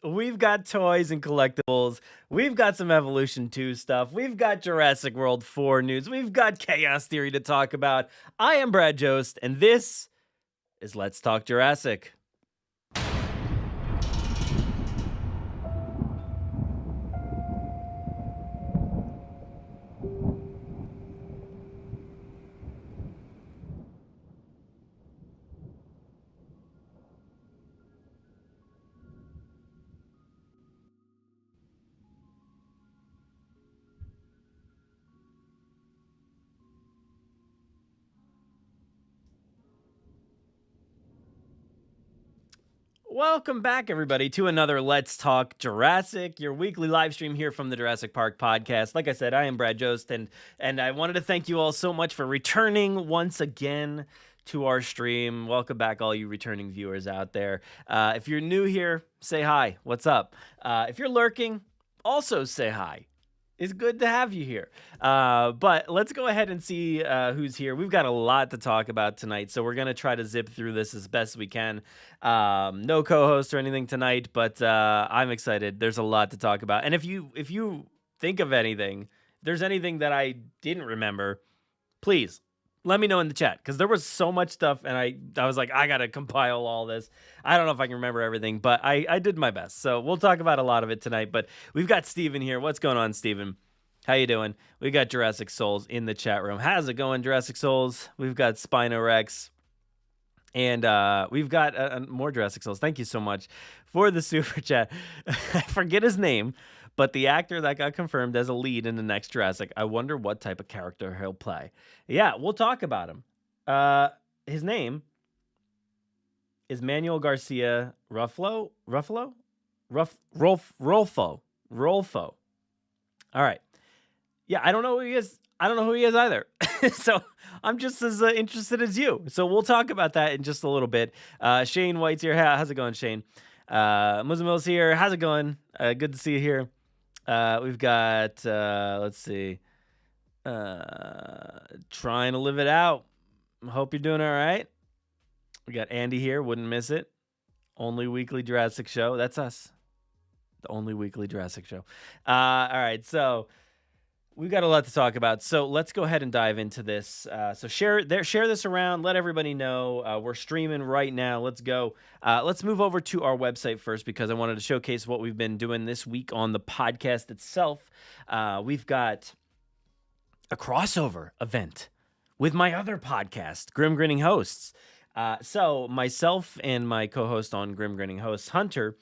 We've got toys and collectibles. We've got some Evolution 2 stuff. We've got Jurassic World 4 news. We've got chaos theory to talk about. I am Brad Jost, and this is Let's Talk Jurassic. Welcome back, everybody, to another Let's Talk Jurassic, your weekly live stream here from the Jurassic Park Podcast. Like I said, I am Brad Jost, and I wanted to thank you all so much for returning once again to our stream. Welcome back, all you returning viewers out there. If you're new here, say hi. What's up? If you're lurking, also say hi. It's good to have you here. But let's go ahead and see who's here. We've got a lot to talk about tonight, so we're going to try to zip through this as best we can. No co-host or anything tonight, but I'm excited. There's a lot to talk about. And if you think of anything, if there's anything that I didn't remember, please let me know in the chat, because there was so much stuff, and I was like, I got to compile all this. I don't know if I can remember everything, but I did my best. So we'll talk about a lot of it tonight, but we've got Steven here. What's going on, Steven? How you doing? We got Jurassic Souls in the chat room. How's it going, Jurassic Souls? We've got Spinorex, and we've got more Jurassic Souls. Thank you so much for the super chat. I forget his name, but the actor that got confirmed as a lead in the next Jurassic, I wonder what type of character he'll play. Yeah, we'll talk about him. His name is Manuel Garcia-RUlfo. Rulfo. All right. Yeah, I don't know who he is. I don't know who he is either. So I'm just as interested as you. So we'll talk about that in just a little bit. Shane White's here. How's it going, Shane? Muslimil's here. How's it going? Good to see you here. We've got, let's see, trying to live it out. Hope you're doing all right. We got Andy here. Wouldn't miss it. Only weekly Jurassic show. That's us. The only weekly Jurassic show. All right. So we've got a lot to talk about. So let's go ahead and dive into this. So share this around. Let everybody know. We're streaming right now. Let's go. Let's move over to our website first, because I wanted to showcase what we've been doing this week on the podcast itself. We've got a crossover event with my other podcast, Grim Grinning Hosts. So myself and my co-host on Grim Grinning Hosts, Hunter,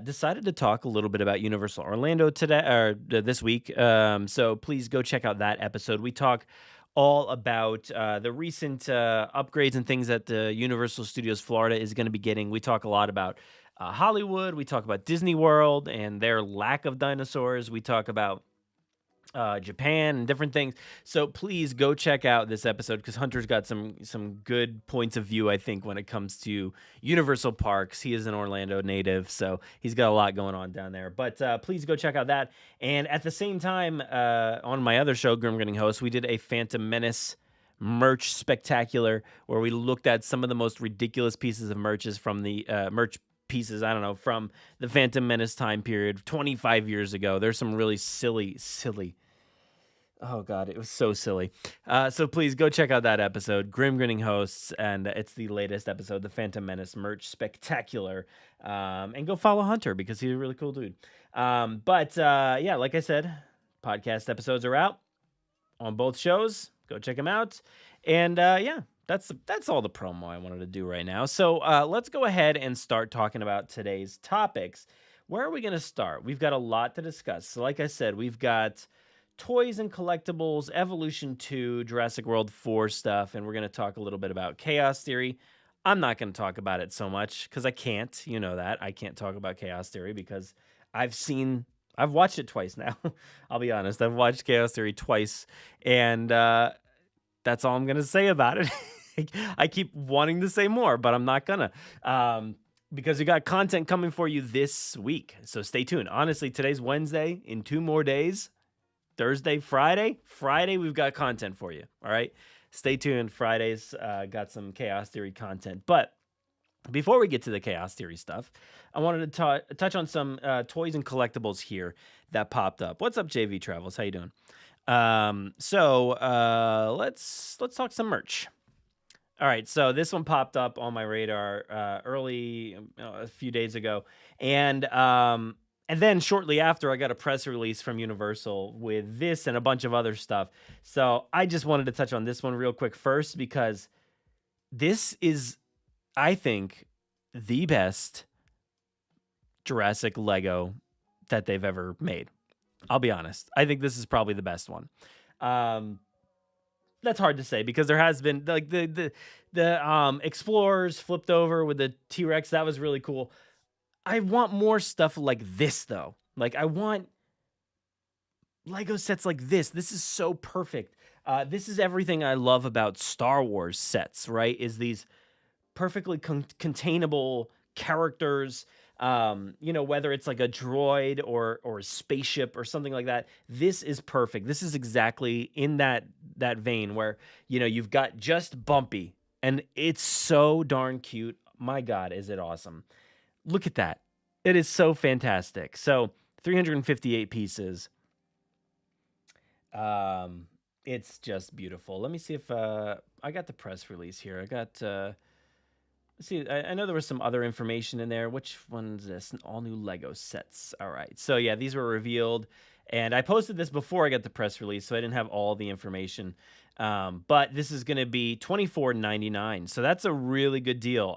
decided to talk a little bit about Universal Orlando today, or this week. So please go check out that episode. We talk all about the recent upgrades and things that the Universal Studios Florida is going to be getting. We talk a lot about Hollywood. We talk about Disney World and their lack of dinosaurs. We talk about Japan and different things. So please go check out this episode, because Hunter's got some good points of view, I think, when it comes to Universal Parks. He is an Orlando native, so he's got a lot going on down there. But please go check out that. And at the same time, on my other show, Grim Grinning Hosts, we did a Phantom Menace merch spectacular, where we looked at some of the most ridiculous pieces of merches from the from the Phantom Menace time period 25 years ago. There's some really silly. Oh, God, it was so silly. So please go check out that episode, Grim Grinning Hosts, and it's the latest episode, the Phantom Menace merch spectacular. And go follow Hunter, because he's a really cool dude. Yeah, like I said, podcast episodes are out on both shows. Go check them out. And yeah, that's all the promo I wanted to do right now. So let's go ahead and start talking about today's topics. Where are we going to start? We've got a lot to discuss. So like I said, we've got toys and collectibles, Evolution 2, Jurassic World 4 stuff, and we're going to talk a little bit about chaos theory. I'm not going to talk about it so much, because I can't. You know that. I can't talk about chaos theory because I've watched it twice now. I'll be honest. I've watched chaos theory twice, and that's all I'm going to say about it. I keep wanting to say more, but I'm not going to. Because we got content coming for you this week. So stay tuned. Honestly, today's Wednesday. In 2 more days, Thursday, Friday, we've got content for you. All right. Stay tuned. Friday's got some chaos theory content. But Before we get to the chaos theory stuff, I wanted to touch on some toys and collectibles here that popped up. What's up, JV Travels? How you doing? Let's talk some merch. All right, so this one popped up on my radar early a few days ago, and then shortly after, I got a press release from Universal with this and a bunch of other stuff. So I just wanted to touch on this one real quick first because this is, I think, the best Jurassic Lego that they've ever made. I'll be honest. I think this is probably the best one. That's hard to say because there has been like the Explorers flipped over with the T-Rex. That was really cool. I want more stuff like this though. Like I want Lego sets like this. This is so perfect. This is everything I love about Star Wars sets, right? Is these perfectly containable characters, whether it's like a droid or a spaceship or something like that. This is perfect. This is exactly in that vein where, you've got just Bumpy and it's so darn cute. My God, is it awesome. Look at that. It is so fantastic. So 358 pieces. It's just beautiful. Let me see if I got the press release here. I got... let's see, I know there was some other information in there. Which one's this? All new Lego sets. All right. So, yeah, these were revealed. And I posted this before I got the press release, so I didn't have all the information. But this is going to be $24.99. So that's a really good deal.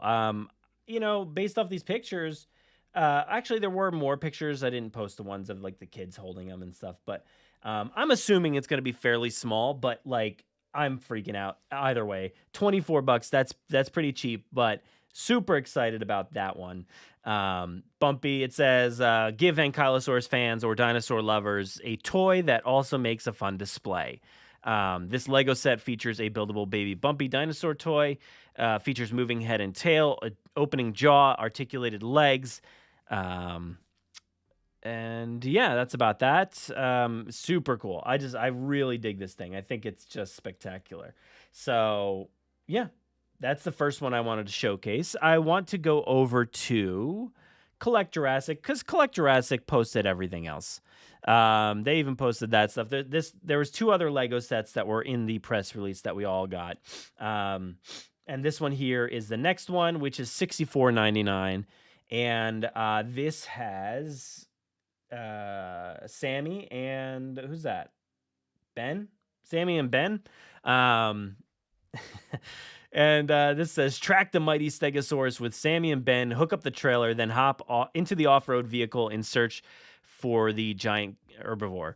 Based off these pictures, actually, there were more pictures. I didn't post the ones of, like, the kids holding them and stuff. But I'm assuming it's going to be fairly small. But, like, I'm freaking out either way. $24, that's pretty cheap, but super excited about that one. Bumpy, it says, give Ankylosaurus fans or dinosaur lovers a toy that also makes a fun display. This Lego set features a buildable baby Bumpy dinosaur toy, features moving head and tail, opening jaw, articulated legs, and yeah, that's about that. Super cool. I really dig this thing. I think it's just spectacular. So yeah, that's the first one I wanted to showcase. I want to go over to Collect Jurassic because Collect Jurassic posted everything else. They even posted that stuff. There was 2 other Lego sets that were in the press release that we all got. And this one here is the next one, which is $64.99. And this has Sammy and who's that? Ben? Sammy and Ben. And this says, track the mighty Stegosaurus with Sammy and Ben, hook up the trailer, then hop into the off-road vehicle in search for the giant herbivore.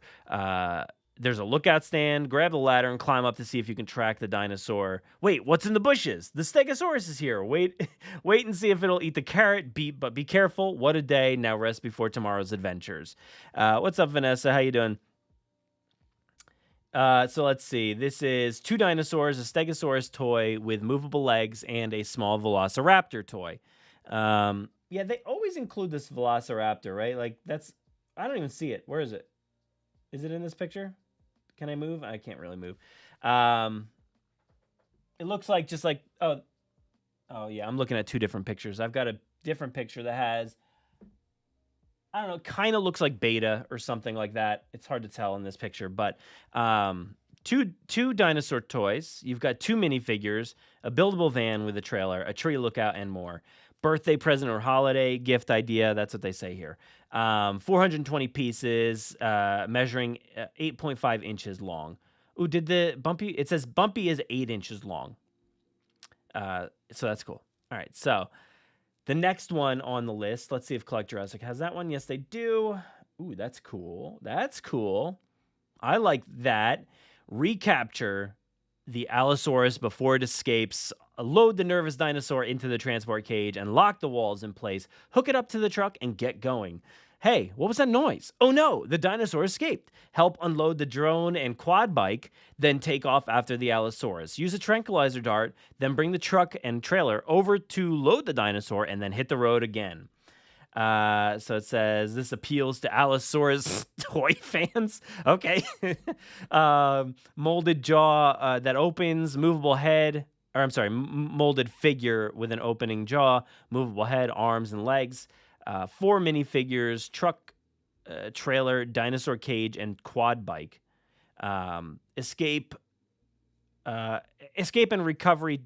There's a lookout stand. Grab the ladder and climb up to see if you can track the dinosaur. Wait, what's in the bushes? The Stegosaurus is here. Wait and see if it'll eat the carrot. But be careful. What a day. Now rest before tomorrow's adventures. What's up, Vanessa? How you doing? So let's see. This is 2 dinosaurs, a Stegosaurus toy with movable legs, and a small Velociraptor toy. Yeah, they always include this Velociraptor, right? Like I don't even see it. Where is it? Is it in this picture? Can I move? I can't really move. It looks like oh yeah, I'm looking at 2 different pictures. I've got a different picture that has, I don't know, kind of looks like beta or something like that. It's hard to tell in this picture, but two dinosaur toys. You've got 2 minifigures, a buildable van with a trailer, a tree lookout, and more. Birthday present or holiday gift idea. That's what they say here. 420 pieces, measuring 8.5 inches long. Ooh, did the Bumpy? It says Bumpy is 8 inches long. So that's cool. All right, so the next one on the list. Let's see if Collect Jurassic has that one. Yes, they do. Ooh, that's cool. That's cool. I like that. Recapture the Allosaurus before it escapes. Load the nervous dinosaur into the transport cage and lock the walls in place. Hook it up to the truck and get going. Hey, what was that noise? Oh no, the dinosaur escaped. Help unload the drone and quad bike, then take off after the Allosaurus. Use a tranquilizer dart, then bring the truck and trailer over to load the dinosaur and then hit the road again. So it says this appeals to Allosaurus toy fans. Okay. Molded jaw that opens, movable head. or I'm sorry, molded figure with an opening jaw, movable head, arms, and legs. 4 minifigures, truck, trailer, dinosaur cage, and quad bike. Escape and recovery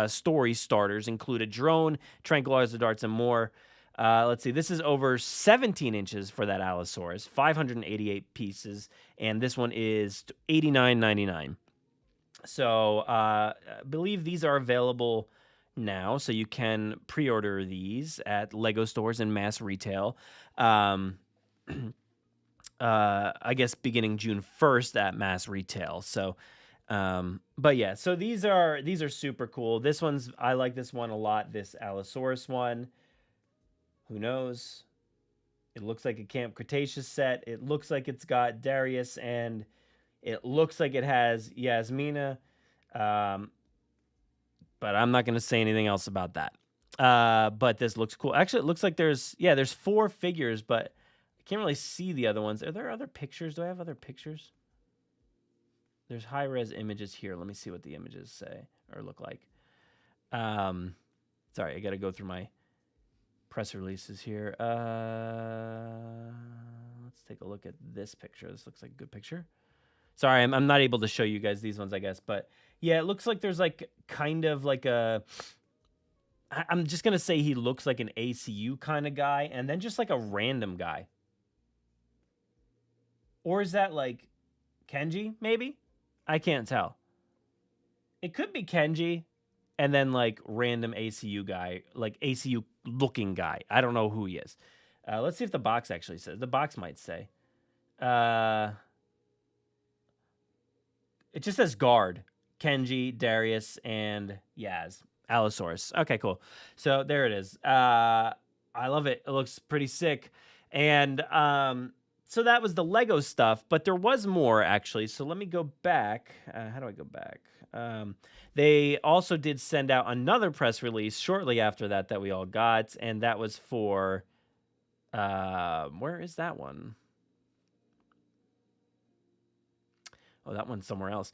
story starters include a drone, tranquilizer darts, and more. Let's see. This is over 17 inches for that Allosaurus, 588 pieces, and this one is $89.99. So I believe these are available now, so you can pre-order these at Lego stores and mass retail. I guess beginning June 1st at mass retail. So, but yeah, so these are super cool. I like this one a lot. This Allosaurus one. Who knows? It looks like a Camp Cretaceous set. It looks like it's got Darius, and it looks like it has Yasmina. But I'm not going to say anything else about that. But this looks cool. Actually, it looks like there's 4 figures, but I can't really see the other ones. Are there other pictures? Do I have other pictures? There's high-res images here. Let me see what the images say or look like. Sorry, I got to go through my press releases here. Let's take a look at this picture. This looks like a good picture. Sorry, I'm not able to show you guys these ones, I guess. But yeah, it looks like there's like kind of like I'm just going to say he looks like an ACU kind of guy, and then just like a random guy. Or is that like Kenji, maybe? I can't tell. It could be Kenji, and then like random ACU guy, like ACU looking guy. I don't know who he is. Let's see if the box actually says. The box might say. It just says guard. Kenji, Darius, and Yaz. Allosaurus. Okay, cool. So there it is. I love it. It looks pretty sick. And so that was the Lego stuff, but there was more actually. So let me go back. How do I go back? They also did send out another press release shortly after that we all got, and that was for where is that one? Oh, that one's somewhere else.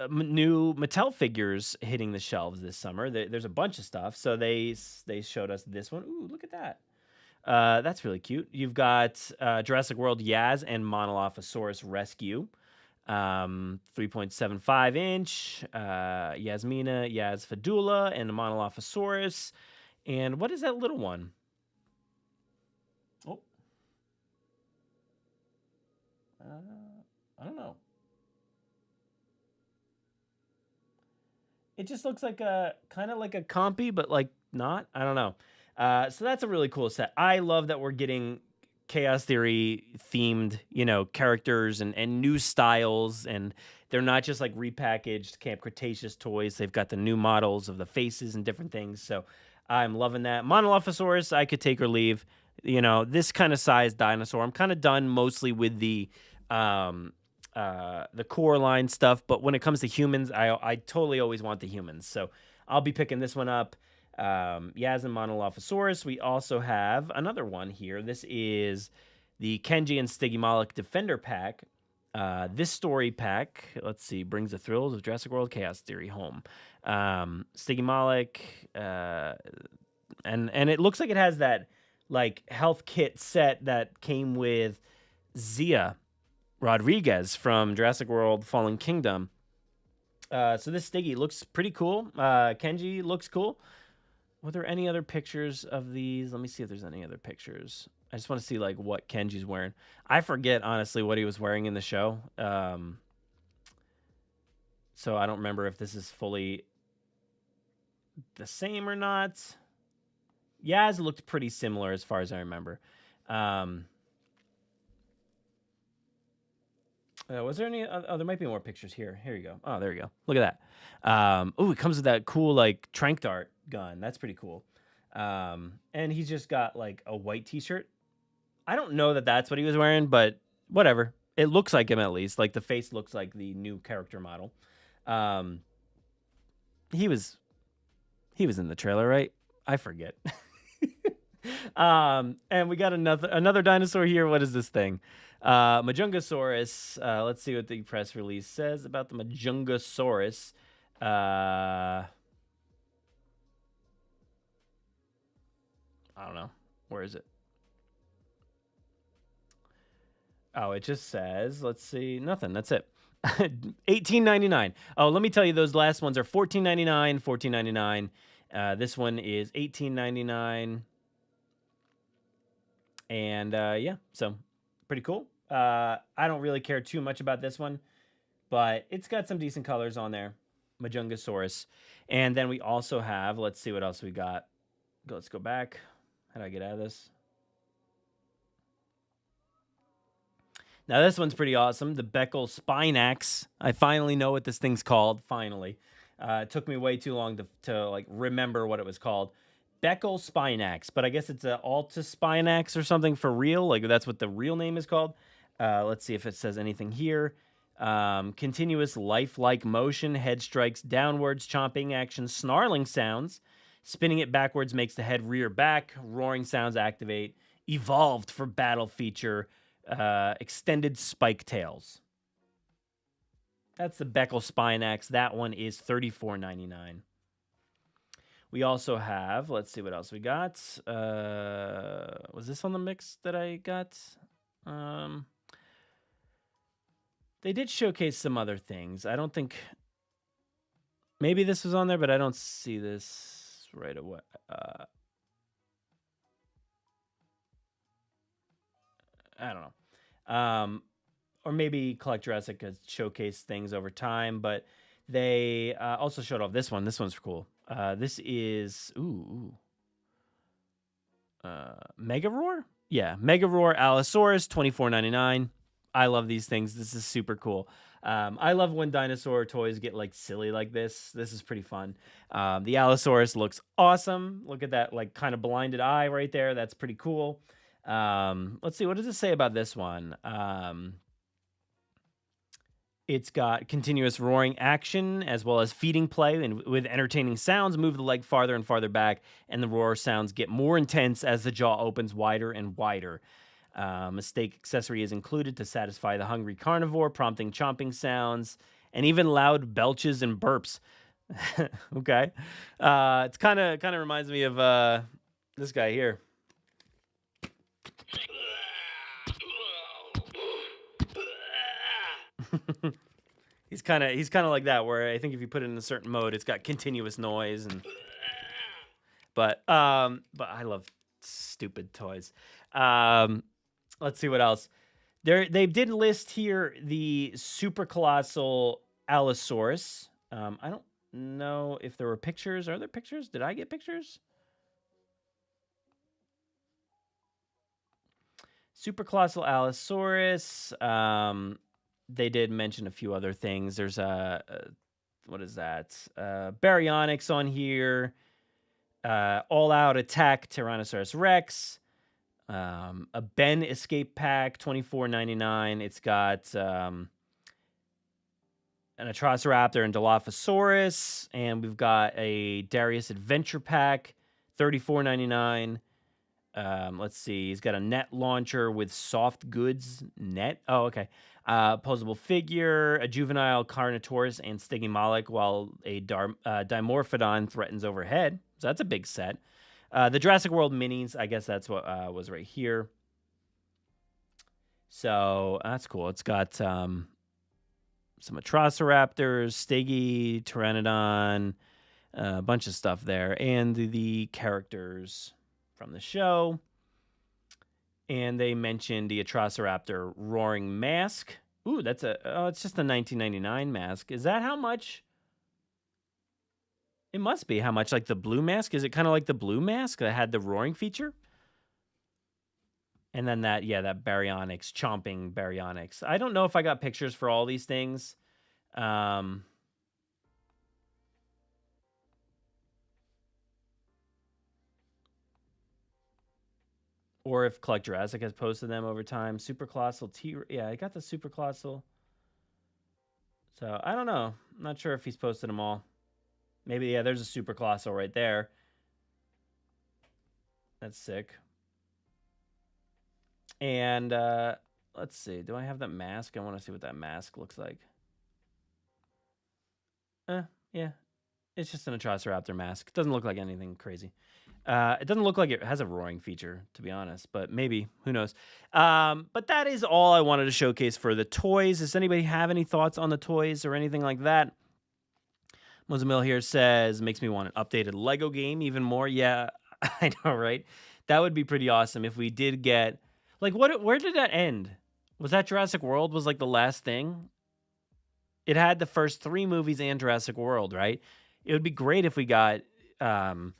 New Mattel figures hitting the shelves this summer. There's a bunch of stuff. So they showed us this one. Ooh, look at that. That's really cute. You've got Jurassic World Yaz and Monolophosaurus Rescue. 3.75 inch. Yasmina, Yaz Fadula, and Monolophosaurus. And what is that little one? Oh. I don't know. It just looks like kind of like a compy, but like not. I don't know. So that's a really cool set. I love that we're getting Chaos Theory themed, characters and new styles, and they're not just like repackaged Camp Cretaceous toys. They've got the new models of the faces and different things. So I'm loving that. Monolophosaurus, I could take or leave. This kind of size dinosaur. I'm kind of done mostly with the core line stuff, but when it comes to humans, I totally always want the humans. So I'll be picking this one up. Yaz and Monolophosaurus. We also have another one here. This is the Kenji and Stygimoloch Defender Pack. This story pack, let's see, brings the thrills of Jurassic World Chaos Theory home. Stygimoloch, and it looks like it has that like health kit set that came with Zia Rodriguez from Jurassic World Fallen Kingdom. So this Stiggy looks pretty cool. Kenji looks cool. Were there any other pictures of these? Let me see if there's any other pictures. I just want to see like what Kenji's wearing. I forget honestly what he was wearing in the show. So I don't remember if this is fully the same or not. Yaz looked pretty similar as far as I remember. Was there any? Oh, there might be more pictures here. Here you go. Oh, there you go. Look at that. Oh, it comes with that cool like trank dart gun. That's pretty cool. And he's just got like a white T-shirt. I don't know that that's what he was wearing, but whatever. It looks like him at least. Like the face looks like the new character model. He was in the trailer, right? I forget. And we got another dinosaur here. What is this thing? Majungasaurus. Let's see what the press release says about the Majungasaurus. I don't know. Where is it? Oh, it just says, let's see, nothing. That's it. $18.99. Oh, let me tell you, those last ones are $14.99, $14.99. This one is $18.99. And yeah, so pretty cool. I don't really care too much about this one, but it's got some decent colors on there. Majungasaurus. And then we also have, let's see what else we got. Let's go back. How do I get out of this? Now this one's pretty awesome. The Beckel Spinax. I finally know what this thing's called. Finally, it took me way too long to like remember what it was called. Beckel Spinax, but I guess it's a Alta Spinax or something for real. Like that's what the real name is called. Let's see if it says anything here. Continuous lifelike motion, head strikes downwards, chomping action, snarling sounds. Spinning it backwards makes the head rear back. Roaring sounds activate. Evolved for battle feature. Extended spike tails. That's the Beckel Spinax. That one is $34.99. We also have, let's see what else we got. Was this on the mix that I got? They did showcase some other things. I don't think, maybe this was on there, but I don't see this right away. I don't know. Or maybe Collect Jurassic has showcased things over time, but they also showed off this one. This one's cool. This is Mega Roar? Yeah, Mega Roar Allosaurus, $24.99. I love these things. This is super cool. I love when dinosaur toys get like silly like this. This is pretty fun. The Allosaurus looks awesome. Look at that like kind of blinded eye right there. That's pretty cool. Let's see, what does it say about this one? It's got continuous roaring action as well as feeding play, and with entertaining sounds, move the leg farther and farther back, and the roar sounds get more intense as the jaw opens wider and wider. A steak accessory is included to satisfy the hungry carnivore, prompting chomping sounds and even loud belches and burps. Okay, it's kind of reminds me of this guy here. He's kind of like that, where I think if you put it in a certain mode, it's got continuous noise and. But I love stupid toys. Let's see what else. They did list here the super colossal Allosaurus. I don't know if there were pictures. Are there pictures? Did I get pictures? Super colossal Allosaurus. They did mention a few other things. There's what is that? Baryonyx on here. All Out Attack Tyrannosaurus Rex. A Ben Escape Pack, $24.99. It's got an Atrociraptor and Dilophosaurus, and we've got a Darius Adventure Pack, $34.99. Let's see. He's got a net launcher with soft goods net. Oh, okay. Posable figure, a juvenile Carnotaurus and Stygimoloch, while a Dimorphodon threatens overhead. So that's a big set. The Jurassic World minis, I guess that's what was right here. So that's cool. It's got some Atrociraptors, Stygi, Pteranodon, a bunch of stuff there, and the characters from the show. And they mentioned the Atrociraptor roaring mask. Ooh, it's just a $19.99 mask. Is that how much? It must be how much, like the blue mask. Is it kind of like the blue mask that had the roaring feature? And then that Baryonyx, chomping Baryonyx. I don't know if I got pictures for all these things. Or if Collect Jurassic has posted them over time. Super Colossal yeah, I got the Super Colossal. So I don't know. I'm not sure if he's posted them all. Maybe, yeah, there's a Super Colossal right there. That's sick. And let's see. Do I have that mask? I want to see what that mask looks like. Yeah, Yeah, it's just an Atrociraptor mask. It doesn't look like anything crazy. It doesn't look like it has a roaring feature, to be honest, but maybe, who knows. But that is all I wanted to showcase for the toys. Does anybody have any thoughts on the toys or anything like that? Mozamil here says, makes me want an updated Lego game even more. Yeah, I know, right? That would be pretty awesome if we did get, like, where did that end? Was that Jurassic World was like the last thing? It had the first 3 movies and Jurassic World, right? It would be great if we got Fallen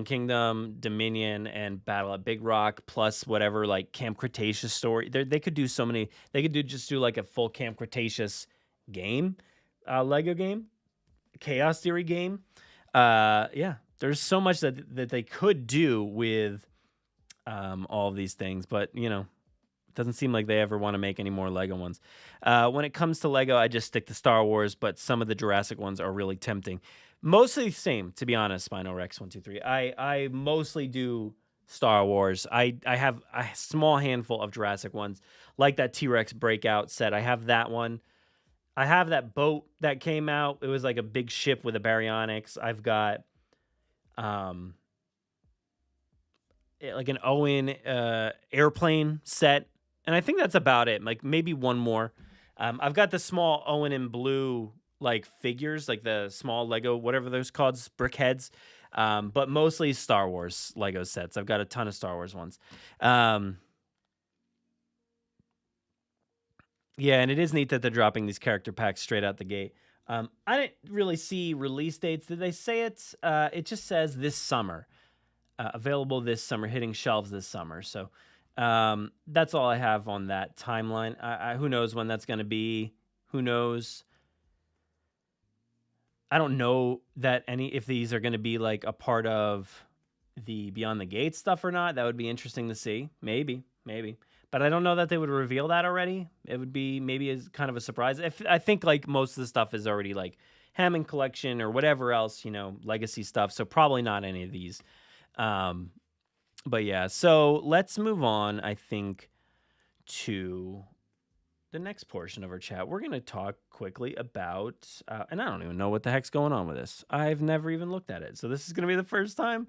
Kingdom, Dominion, and Battle at Big Rock, plus whatever, like, Camp Cretaceous story. They could do so many. They could just do like a full Camp Cretaceous game, Lego game, Chaos Theory game. Yeah, there's so much that they could do with all of these things, but it doesn't seem like they ever want to make any more Lego ones. When it comes to Lego, I just stick to Star Wars, but some of the Jurassic ones are really tempting. Mostly the same, to be honest, Spino Rex 123. I mostly do Star Wars. I have a small handful of Jurassic ones, like that T-Rex breakout set. I have that one. I have that boat that came out. It was like a big ship with a baryonyx. I've got like an Owen airplane set. And I think that's about it. Like maybe one more. I've got the small Owen and Blue like figures, like the small Lego, whatever those called, brick heads. But mostly Star Wars Lego sets. I've got a ton of Star Wars ones. Yeah, and it is neat that they're dropping these character packs straight out the gate. I didn't really see release dates. Did they say it? It just says this summer. Available this summer, hitting shelves this summer. So that's all I have on that timeline. Who knows when that's going to be? Who knows? I don't know if these are going to be like a part of the Beyond the Gates stuff or not. That would be interesting to see. Maybe. But I don't know that they would reveal that already. It would be maybe as kind of a surprise. I think like most of the stuff is already like Hammond Collection or whatever else, legacy stuff. So probably not any of these. But yeah, so let's move on, I think, to the next portion of our chat. We're going to talk quickly about, and I don't even know what the heck's going on with this. I've never even looked at it. So this is going to be the first time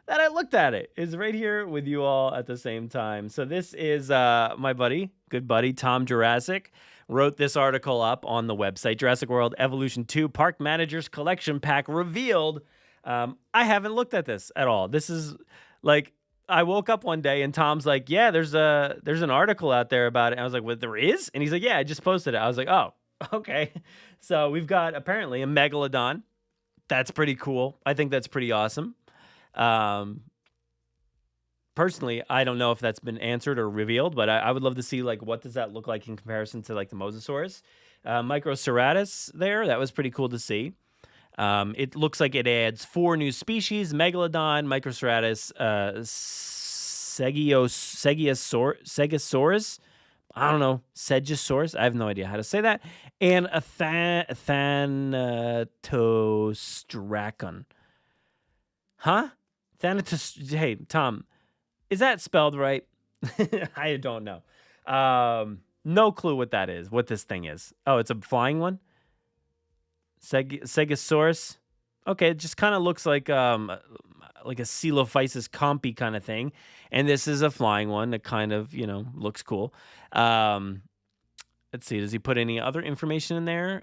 that I looked at it. Is right here with you all at the same time. So this is my good buddy, Tom Jurassic, wrote this article up on the website. Jurassic World Evolution 2 Park Managers Collection Pack revealed. I haven't looked at this at all. This is like, I woke up one day and Tom's like, yeah, there's an article out there about it. And I was like, what, there is? And he's like, yeah, I just posted it. I was like, oh, okay. So we've got apparently a Megalodon. That's pretty cool. I think that's pretty awesome. Personally, I don't know if that's been answered or revealed, but I would love to see like, what does that look like in comparison to like the Mosasaurus? Microceratus there. That was pretty cool to see. It looks like it adds 4 new species: Megalodon, Microceratus, Segasaurus. I don't know, Segasaurus. I have no idea how to say that. And a Thanatosdracon. Huh? Hey, Tom, is that spelled right? I don't know. No clue what that is, what this thing is. Oh, it's a flying one? Segasaurus. Okay, it just kind of looks like a Coelophysis compy kind of thing. And this is a flying one that kind of, looks cool. Let's see, does he put any other information in there?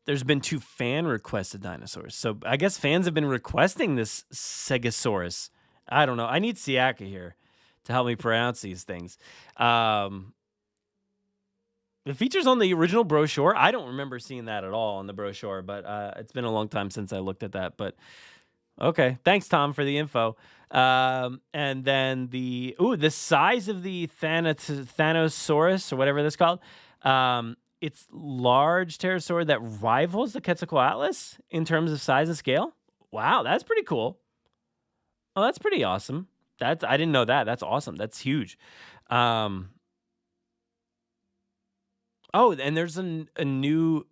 There's been 2 fan-requested dinosaurs. So I guess fans have been requesting this Segasaurus. I don't know. I need Siaka here to help me pronounce these things. It features on the original brochure. I don't remember seeing that at all on the brochure, but it's been a long time since I looked at that. But okay, thanks, Tom, for the info. And then the size of the Thanosaurus, or whatever that's called. It's large pterosaur that rivals the Quetzalcoatlus in terms of size and scale. Wow, that's pretty cool. Oh, that's pretty awesome. I didn't know that. That's awesome. That's huge. Oh, and there's a new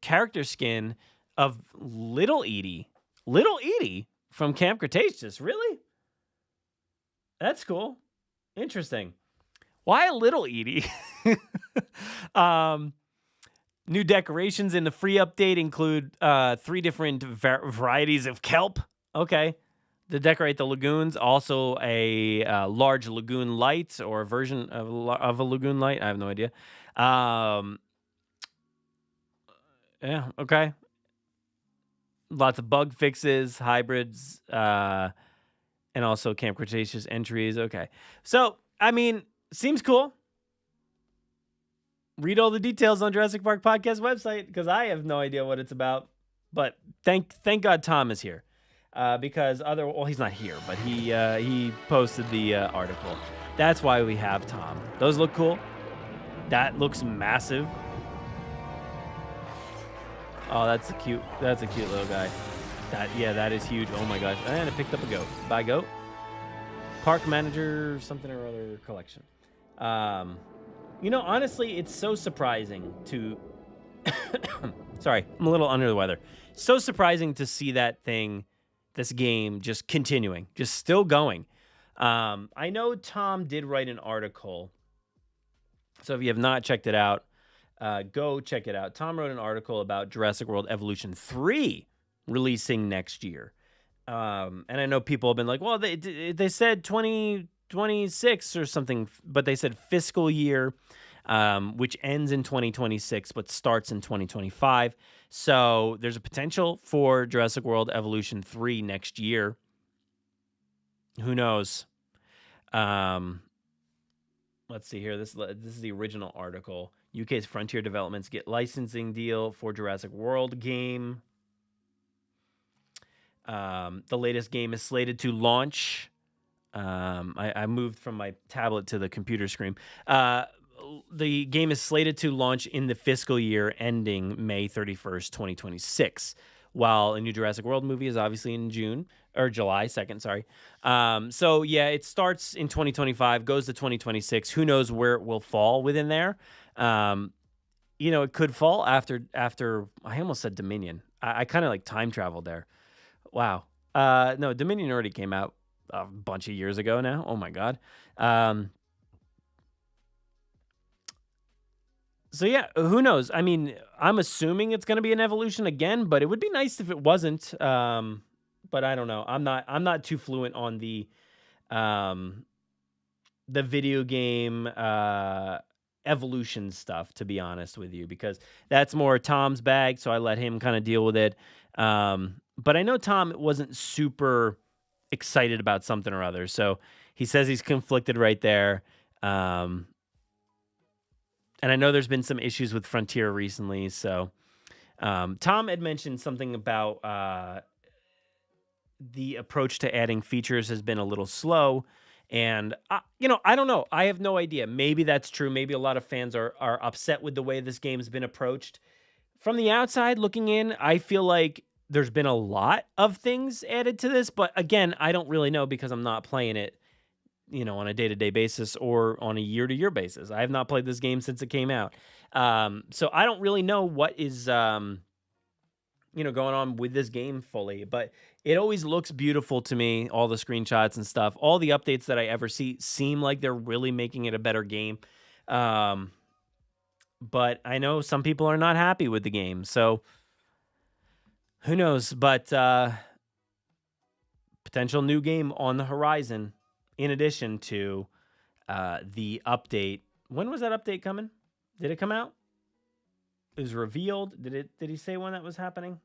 character skin of Little Edie. Little Edie from Camp Cretaceous. Really? That's cool. Interesting. Why a little Edie? New decorations in the free update include 3 different varieties of kelp. Okay. To decorate the lagoons. Also a large lagoon light or a version of a lagoon light. I have no idea. Yeah, okay. Lots of bug fixes, hybrids, and also Camp Cretaceous entries. Okay. So, I mean, seems cool. Read all the details on Jurassic Park Podcast website because I have no idea what it's about. But thank God Tom is here because he's not here, but he posted the article. That's why we have Tom. Those look cool. That looks massive. Oh, that's a cute little guy. That is huge. Oh my gosh. And I picked up a goat. Bye, goat. Park manager, something or other collection. Honestly, it's so surprising to... Sorry, I'm a little under the weather. So surprising to see this game, just continuing, just still going. I know Tom did write an article. So if you have not checked it out, go check it out. Tom wrote an article about Jurassic World Evolution 3 releasing next year. And I know people have been like, well, they said 2026 or something, but they said fiscal year, which ends in 2026, but starts in 2025. So there's a potential for Jurassic World Evolution 3 next year. Who knows? Let's see here. This is the original article. UK's Frontier Developments get licensing deal for Jurassic World game. The latest game is slated to launch. I moved from my tablet to the computer screen. The game is slated to launch in the fiscal year ending May 31st, 2026, while a new Jurassic World movie is obviously in July 2nd, sorry. So yeah, it starts in 2025, goes to 2026. Who knows where it will fall within there? It could fall after I almost said Dominion. I kind of like time traveled there. Wow. No, Dominion already came out a bunch of years ago now. Oh my God. So yeah, who knows? I mean, I'm assuming it's going to be an evolution again, but it would be nice if it wasn't. But I don't know. I'm not too fluent on the video game evolution stuff, to be honest with you, because that's more Tom's bag. So I let him kind of deal with it. But I know Tom wasn't super excited about something or other. So he says he's conflicted right there. And I know there's been some issues with Frontier recently. So Tom had mentioned something about the approach to adding features has been a little slow. And, I don't know. I have no idea. Maybe that's true. Maybe a lot of fans are upset with the way this game has been approached. From the outside looking in, I feel like there's been a lot of things added to this. But again, I don't really know because I'm not playing it, on a day-to-day basis or on a year-to-year basis. I have not played this game since it came out. So I don't really know what is, going on with this game fully. But it always looks beautiful to me, all the screenshots and stuff. All the updates that I ever see seem like they're really making it a better game. But I know some people are not happy with the game. So who knows? But potential new game on the horizon. In addition to the update. When was that update coming? Did it come out? It was revealed. Did he say when that was happening?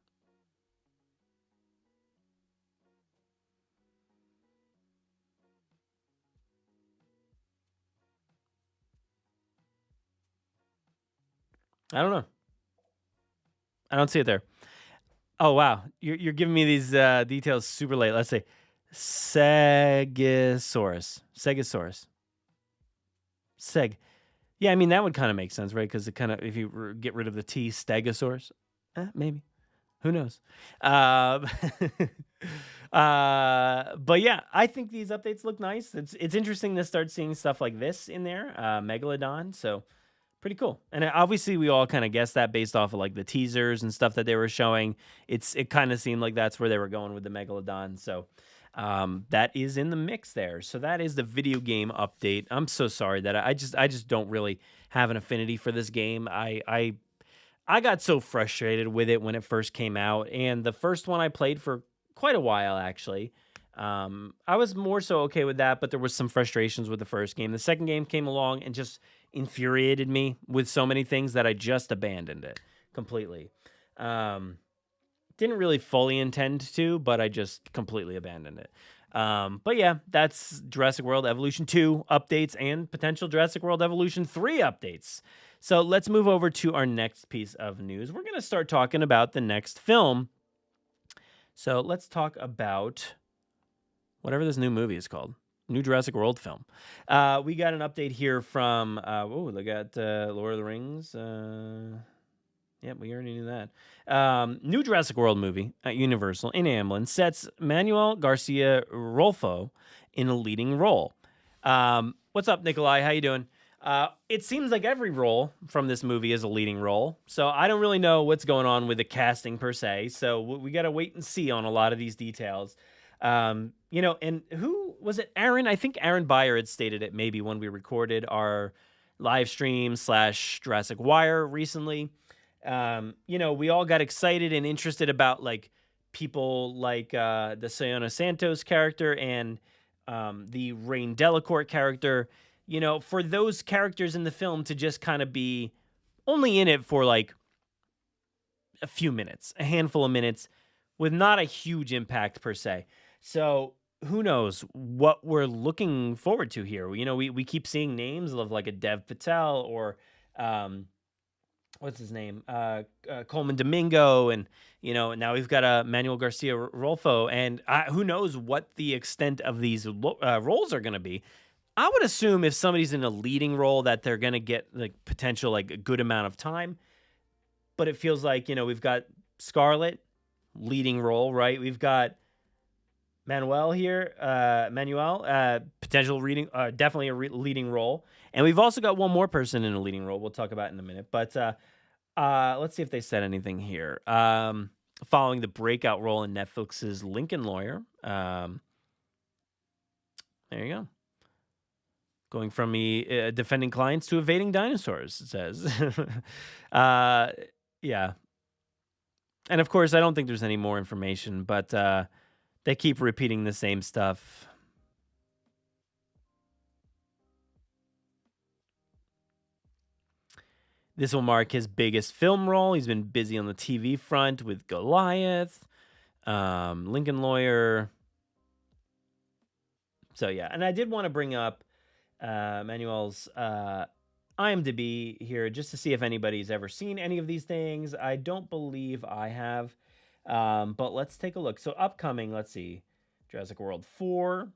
I don't know. I don't see it there. Oh wow. You're giving me these details super late. Let's see. Stegosaurus. Seg. Yeah, I mean, that would kind of make sense, right? Because it kind of, if you get rid of the T, Stegosaurus, maybe. Who knows? But yeah, I think these updates look nice. It's interesting to start seeing stuff like this in there, Megalodon. So pretty cool. And obviously, we all kind of guessed that based off of like the teasers and stuff that they were showing. It kind of seemed like that's where they were going with the Megalodon. So that is in the mix there. So that is the video game update. I'm so sorry that I just don't really have an affinity for this game. I got so frustrated with it when it first came out, and the first one I played for quite a while, actually. I was more so okay with that, but there was some frustrations with the first game. The second game came along and just infuriated me with so many things that I just abandoned it completely. Didn't really fully intend to, but I just completely abandoned it. But yeah, that's Jurassic World Evolution 2 updates and potential Jurassic World Evolution 3 updates. So let's move over to our next piece of news. We're going to start talking about the next film. So let's talk about whatever this new movie is called. New Jurassic World film. We got an update here from, look at Lord of the Rings. Yep, we already knew that. New Jurassic World movie at Universal in Amblin sets MANUEL GARCIA-RULFO in a leading role. What's up, Nikolai? How you doing? It seems like every role from this movie is a leading role, so I don't really know what's going on with the casting per se, so we got to wait and see on a lot of these details. And who was it? Aaron? I think Aaron Beyer had stated it maybe when we recorded our live stream / Jurassic Wire recently. We all got excited and interested about like people like the Sayona Santos character and the Rain Delacourt character. For those characters in the film to just kind of be only in it for like a few minutes, a handful of minutes, with not a huge impact per se. So who knows what we're looking forward to here? We keep seeing names of like a Dev Patel or what's his name? Coleman Domingo, and now we've got a MANUEL GARCIA-RULFO, and who knows what the extent of these roles are going to be. I would assume if somebody's in a leading role that they're going to get like potential like a good amount of time, but it feels like we've got Scarlett leading role, right? We've got Manuel here, potential reading, definitely a leading role. And we've also got one more person in a leading role we'll talk about in a minute. But let's see if they said anything here. Following the breakout role in Netflix's Lincoln Lawyer. There you go. Going from defending clients to evading dinosaurs, it says. Yeah. And of course, I don't think there's any more information, but they keep repeating the same stuff. This will mark his biggest film role. He's been busy on the TV front with Goliath, Lincoln Lawyer. So yeah, and I did want to bring up Manuel's IMDb here just to see if anybody's ever seen any of these things. I don't believe I have, but let's take a look. So upcoming, let's see, Jurassic World 4,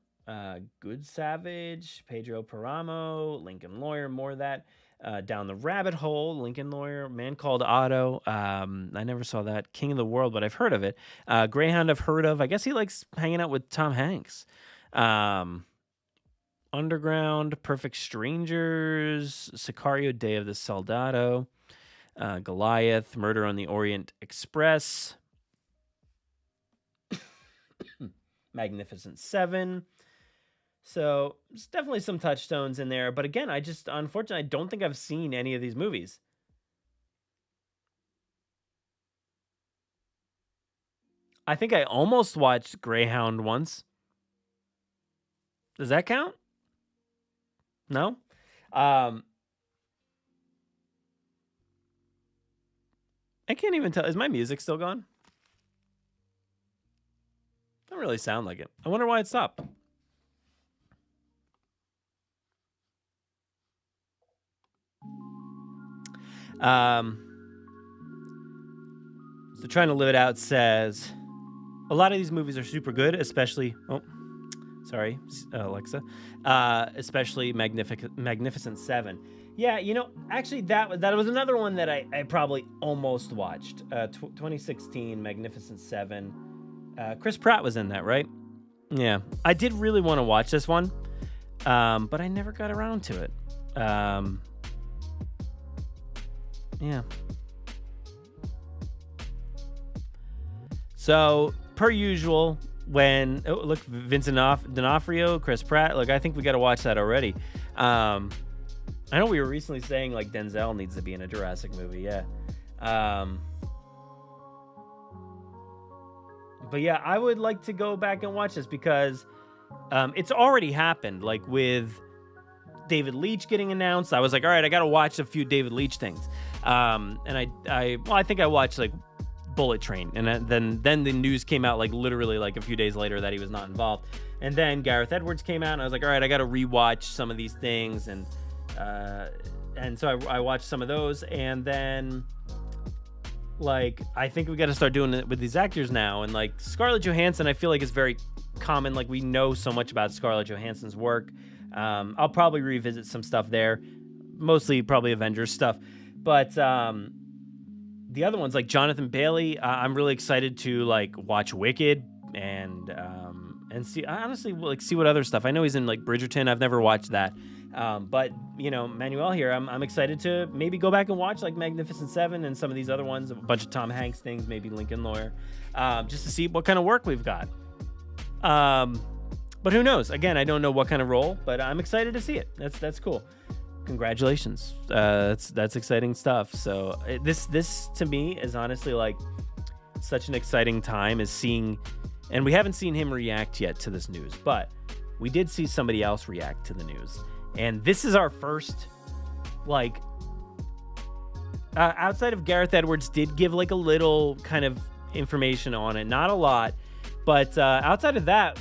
Good Savage, Pedro Paramo, Lincoln Lawyer, more of that. Down the Rabbit Hole, Lincoln Lawyer, Man Called Otto. I never saw that. King of the World, but I've heard of it. Greyhound I've heard of. I guess he likes hanging out with Tom Hanks. Underground, Perfect Strangers, Sicario, Day of the Soldado, Goliath, Murder on the Orient Express, Magnificent Seven. So there's definitely some touchstones in there. But again, unfortunately, I don't think I've seen any of these movies. I think I almost watched Greyhound once. Does that count? No? I can't even tell. Is my music still gone? Doesn't really sound like it. I wonder why it stopped. So Trying to Live It Out says, a lot of these movies are super good, especially, Alexa, especially Magnificent Seven. Yeah, actually that was another one that I probably almost watched. 2016 Magnificent Seven. Chris Pratt was in that, right? Yeah, I did really want to watch this one, but I never got around to it. Yeah. So, per usual, look, Vincent D'Onofrio, Chris Pratt. Look, I think we got to watch that already. I know we were recently saying like Denzel needs to be in a Jurassic movie. Yeah. But yeah, I would like to go back and watch this because it's already happened. Like with David Leitch getting announced, I was like, all right, I got to watch a few David Leitch things. And I think I watched like Bullet Train, and then the news came out like literally like a few days later that he was not involved. And then Gareth Edwards came out, and I was like, all right, I got to rewatch some of these things, and so I watched some of those, and then like I think we got to start doing it with these actors now. And like Scarlett Johansson, I feel like it's very common. Like we know so much about Scarlett Johansson's work. I'll probably revisit some stuff there, mostly probably Avengers stuff, but the other ones like Jonathan Bailey, I'm really excited to like watch Wicked and see, honestly, like see what other stuff. I know he's in like Bridgerton. I've never watched that. But you know, Manuel here, I'm excited to maybe go back and watch like Magnificent Seven and some of these other ones, a bunch of Tom Hanks things, maybe Lincoln Lawyer, just to see what kind of work we've got. But who knows? Again, I don't know what kind of role, but I'm excited to see it. That's cool. Congratulations. That's exciting stuff. So this to me is honestly like such an exciting time is seeing, and we haven't seen him react yet to this news, but we did see somebody else react to the news. And this is our first, like, outside of Gareth Edwards did give like a little kind of information on it, not a lot, but outside of that,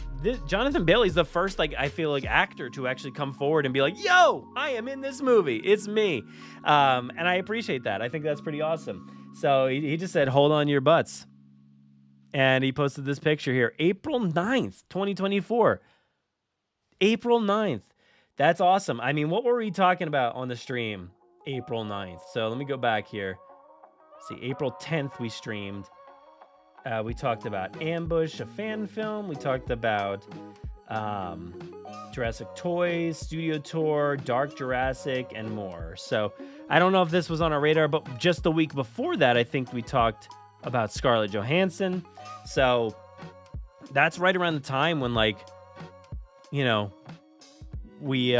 Jonathan Bailey's the first, like, I feel like actor to actually come forward and be like, yo, I am in this movie. It's me. And I appreciate that. I think that's pretty awesome. So he just said, hold on to your butts. And he posted this picture here, April 9th, 2024. April 9th. That's awesome. I mean, what were we talking about on the stream? April 9th. So let me go back here. See, April 10th we streamed. We talked about Ambush, a fan film. We talked about Jurassic Toys, Studio Tour, Dark Jurassic, and more. So I don't know if this was on our radar, but just the week before that, I think we talked about Scarlett Johansson. So that's right around the time when, like, you know, we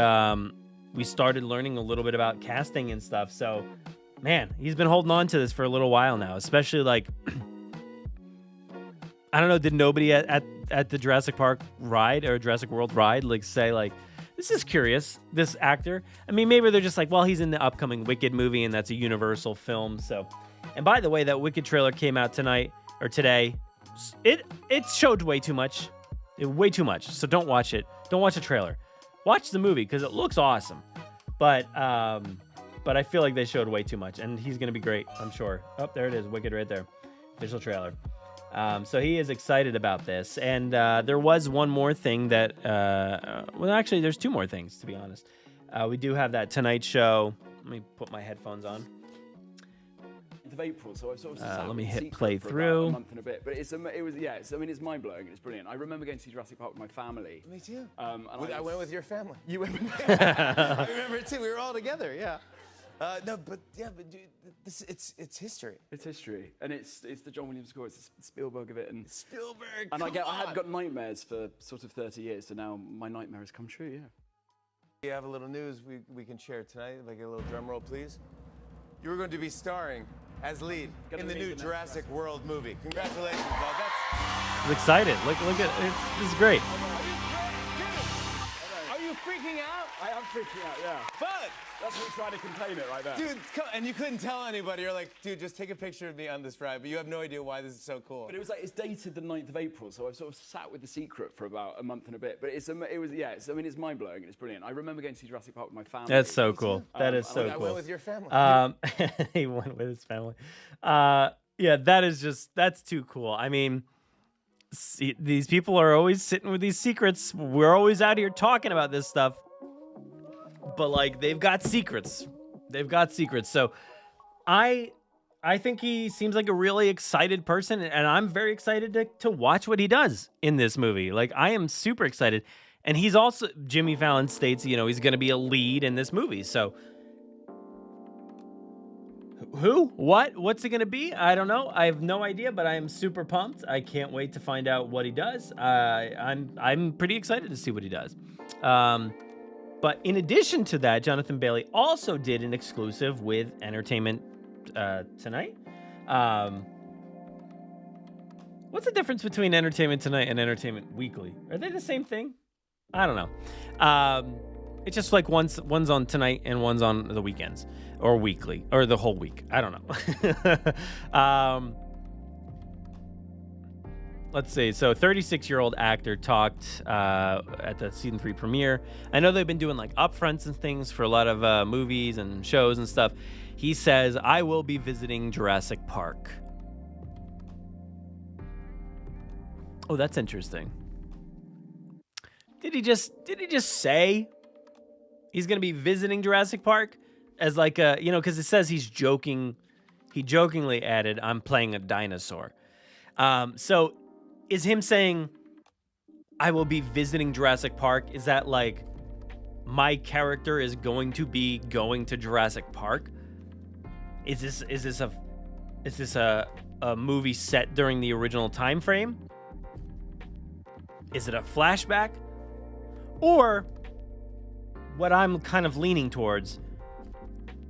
started learning a little bit about casting and stuff. So, man, he's been holding on to this for a little while now, especially like, I don't know, did nobody at the Jurassic Park ride or Jurassic World ride like say like, this is curious, this actor? I mean, maybe they're just like, well, he's in the upcoming Wicked movie and that's a Universal film. So, and by the way, that Wicked trailer came out tonight or today. It showed way too much. Way too much. So don't watch it. Don't watch the trailer. Watch the movie because it looks awesome. But I feel like they showed way too much, and he's gonna be great, I'm sure. Oh, there it is, Wicked right there, official trailer. So he is excited about this, and there was one more thing that, well, actually, there's two more things to be honest. We do have that Tonight Show. Let me put my headphones on. Of April, so I sort of let me hit play through. A month and a bit, but it's mind blowing and it's brilliant. I remember going to see Jurassic Park with my family. Me too. I went with your family. You went with I remember it too. We were all together. Yeah. But dude, it's history. It's history, and it's the John Williams score. It's the Spielberg of it, and Spielberg. And I had got nightmares for sort of 30 years, so now my nightmare has come true. Yeah. We have a little news we can share tonight. Like a little drum roll, please. You were going to be starring as lead in the new Jurassic World movie. Congratulations, dog. I'm excited. Look at it. This is great. Are you freaking out? I am freaking out, yeah. But that's me trying to contain it right there. dude, and you couldn't tell anybody. You're like, dude, just take a picture of me on this ride. But you have no idea why this is so cool. But it was like, it's dated the 9th of April, so I've sort of sat with the secret for about a month and a bit. But it's mind blowing and it's brilliant. I remember going to see Jurassic Park with my family. That's so cool. That is so I cool. went with your family. He went with his family. Yeah, that's too cool. I mean, these people are always sitting with these secrets. We're always out here talking about this stuff. But like, they've got secrets. So I think he seems like a really excited person, and I'm very excited to watch what he does in this movie. Like, I am super excited. And he's also, Jimmy Fallon states, you know, he's going to be a lead in this movie. So Who? What? What's it going to be? I don't know. I have no idea, but I am super pumped. I can't wait to find out what he does. I'm pretty excited to see what he does. But in addition to that, Jonathan Bailey also did an exclusive with Entertainment Tonight. What's the difference between Entertainment Tonight and Entertainment Weekly? Are they the same thing? I don't know. It's just like one's on tonight and one's on the weekends or weekly or the whole week. I don't know. Let's see. So 36-year-old actor talked at the season 3 premiere. I know they've been doing like upfronts and things for a lot of movies and shows and stuff. He says, I will be visiting Jurassic Park. Oh, that's interesting. Did he just say he's going to be visiting Jurassic Park as like a, because it says he's joking. He jokingly added, I'm playing a dinosaur. So is him saying I will be visiting Jurassic Park? Is that like my character is going to be going to Jurassic Park? Is this a movie set during the original time frame? Is it a flashback? Or what I'm kind of leaning towards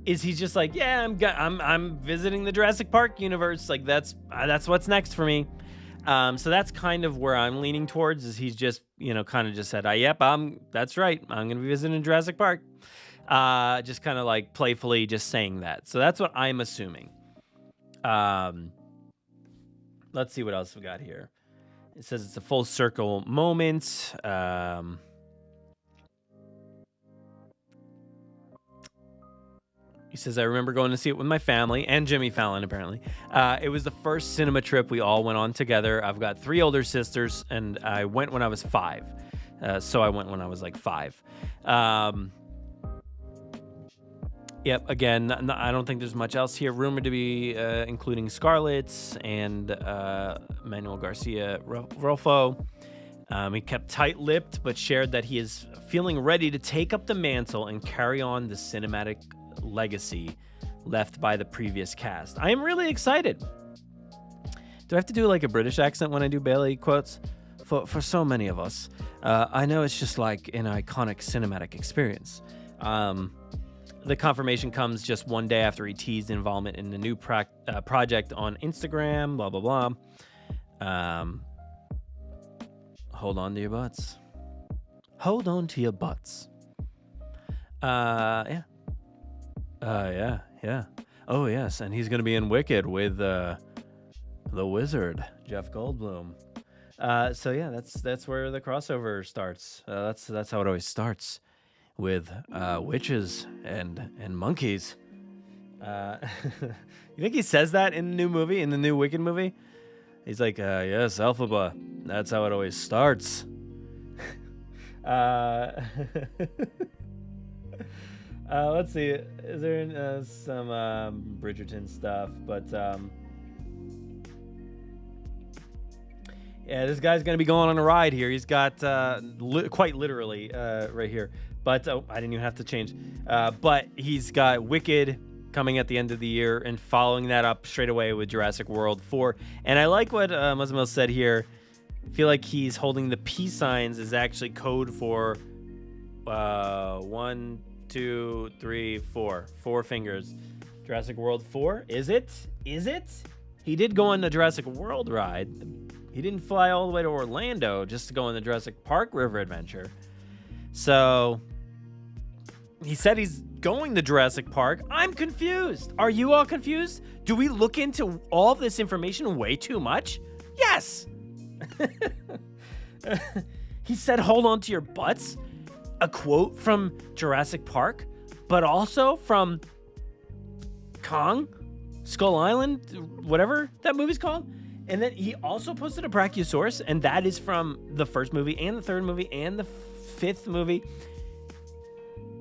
is he's just like, yeah, I'm visiting the Jurassic Park universe. Like that's what's next for me. So that's kind of where I'm leaning towards. Is he's just kind of just said, yep, that's right. I'm gonna be visiting Jurassic Park. Just kind of like playfully just saying that. So that's what I'm assuming. Let's see what else we got here. It says it's a full circle moment. He says, I remember going to see it with my family and Jimmy Fallon, apparently. It was the first cinema trip we all went on together. I've got 3 older sisters, and I went when I was 5. So I went when I was like 5. Yep, again, I don't think there's much else here. Rumored to be including Scarlett's and Manuel Garcia-RULFo. He kept tight-lipped, but shared that he is feeling ready to take up the mantle and carry on the cinematic legacy left by the previous cast. I am really excited. Do I have to do like a British accent when I do Bailey quotes? For so many of us, I know it's just like an iconic cinematic experience. The confirmation comes just one day after he teased involvement in the new project on Instagram, blah, blah, blah. Hold on to your butts. Hold on to your butts. Yeah. Yeah. Oh, yes. And he's going to be in Wicked with the wizard, Jeff Goldblum. So, yeah, that's where the crossover starts. That's how it always starts. With witches and monkeys. You think he says that in the new movie, in the new Wicked movie? He's like, yes, Elphaba. That's how it always starts. Let's see. Is there some Bridgerton stuff? But yeah, this guy's going to be going on a ride here. He's got quite literally right here. But I didn't even have to change. But he's got Wicked coming at the end of the year and following that up straight away with Jurassic World 4. And I like what Musmil said here. I feel like he's holding the peace signs is actually code for 1, 2, 3, 4. 4 fingers. Jurassic World 4? Is it? He did go on the Jurassic World ride. He didn't fly all the way to Orlando just to go on the Jurassic Park River Adventure. So he said he's going to Jurassic Park. I'm confused. Are you all confused? Do we look into all of this information way too much? Yes. He said, hold on to your butts. A quote from Jurassic Park, but also from Kong, Skull Island, whatever that movie's called. And then he also posted a Brachiosaurus, and that is from the first movie and the third movie and the 5th movie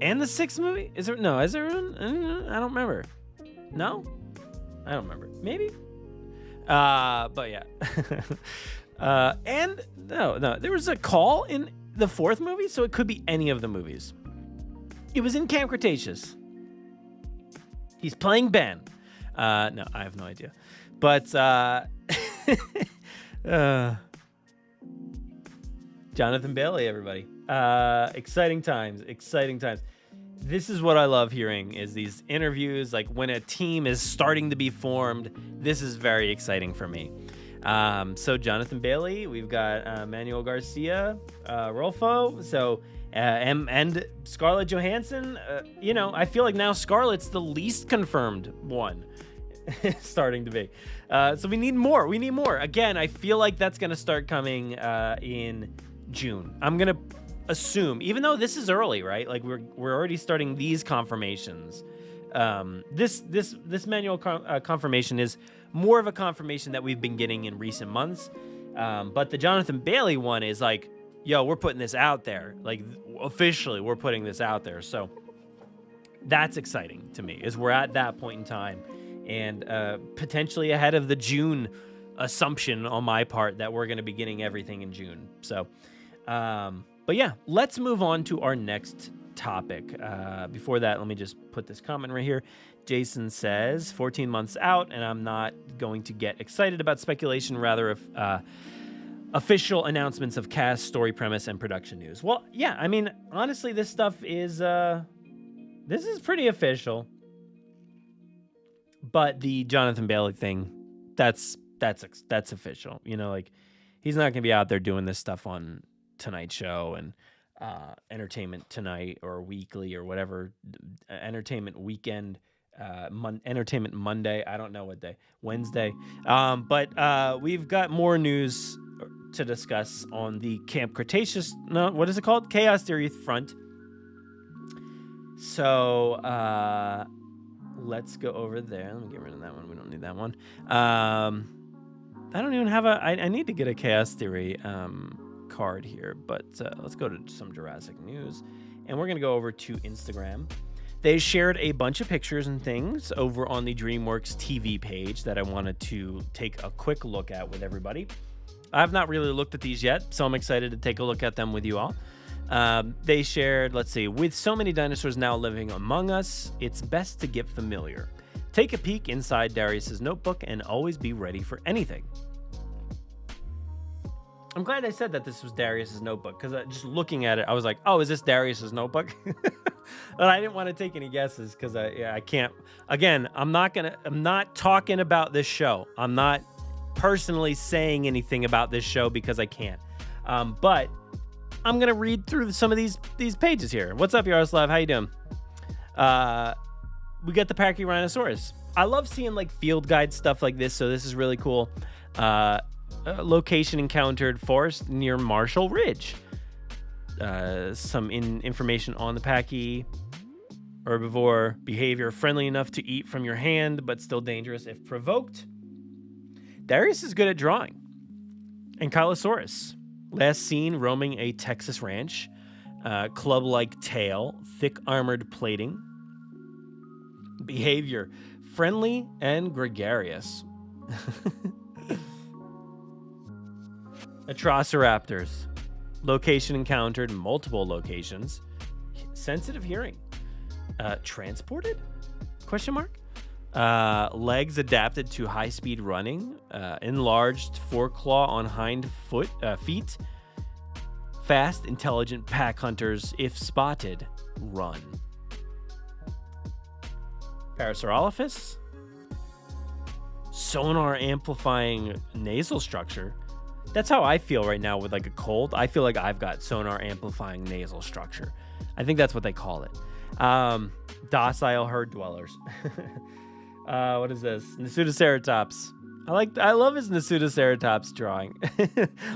and the 6th movie. Is there one? I don't remember. No, I don't remember. Maybe. But yeah. And no, there was a call in the 4th movie, so it could be any of the movies. It was in Camp Cretaceous. He's playing Ben. No, I have no idea. But Jonathan Bailey, everybody. Exciting times. This is what I love hearing, is these interviews. Like when a team is starting to be formed, this is very exciting for me. So Jonathan Bailey, we've got MANUEL GARCIA-RULFO. So and Scarlett Johansson. I feel like now Scarlett's the least confirmed one. Starting to be. So we need more. Again, I feel like that's going to start coming in June. I'm going to assume, even though this is early, right? Like we're already starting these confirmations. This MANUEL confirmation is more of a confirmation that we've been getting in recent months. But the Jonathan Bailey one is like, yo, we're putting this out there. Like officially, we're putting this out there. So that's exciting to me, is we're at that point in time, and potentially ahead of the June assumption on my part that we're going to be getting everything in June. So, but yeah, let's move on to our next topic. Before that, let me just put this comment right here. Jason says, 14 months out, and I'm not going to get excited about speculation, rather if official announcements of cast, story premise, and production news. Well, yeah, I mean, honestly, this stuff is this is pretty official. But the Jonathan Bailey thing, that's official. Like he's not going to be out there doing this stuff on Tonight Show and Entertainment Tonight or Weekly or whatever, Entertainment Weekend, Entertainment Monday. I don't know what day, Wednesday. But we've got more news to discuss on the Camp Cretaceous. No, what is it called? Chaos Theory front. So let's go over there. Let me get rid of that one. We don't need that one. I don't even have I need to get a Chaos Theory card here, but let's go to some Jurassic news, and we're gonna go over to Instagram. They shared a bunch of pictures and things over on the DreamWorks TV page that I wanted to take a quick look at with everybody. I've not really looked at these yet, so I'm excited to take a look at them with you all. They shared, let's see, with so many dinosaurs now living among us, it's best to get familiar. Take a peek inside Darius's notebook and always be ready for anything. I'm glad I said that this was Darius's notebook, because just looking at it, I was like, oh, is this Darius's notebook? But I didn't want to take any guesses because I can't. Again, I'm not talking about this show. I'm not personally saying anything about this show because I can't. But I'm gonna read through some of these pages here. What's up, Yaroslav? How you doing? We got the Pachyrhinosaurus. I love seeing like field guide stuff like this, so this is really cool. Location encountered forest near Marshall Ridge. Some information on the Pachy. Herbivore behavior, friendly enough to eat from your hand, but still dangerous if provoked. Darius is good at drawing. Ankylosaurus. Last seen roaming a Texas ranch. Club-like tail, thick armored plating. Behavior, friendly and gregarious. Atrociraptors. Location encountered, multiple locations. Sensitive hearing. Transported? Question mark. Legs adapted to high-speed running. Enlarged foreclaw on hind feet. Fast, intelligent pack hunters. If spotted, run. Parasaurolophus. Sonar amplifying nasal structure. That's how I feel right now with like a cold. I feel like I've got sonar amplifying nasal structure. I think that's what they call it. Docile herd dwellers. What is this? Nasutoceratops. I love his Nasutoceratops drawing.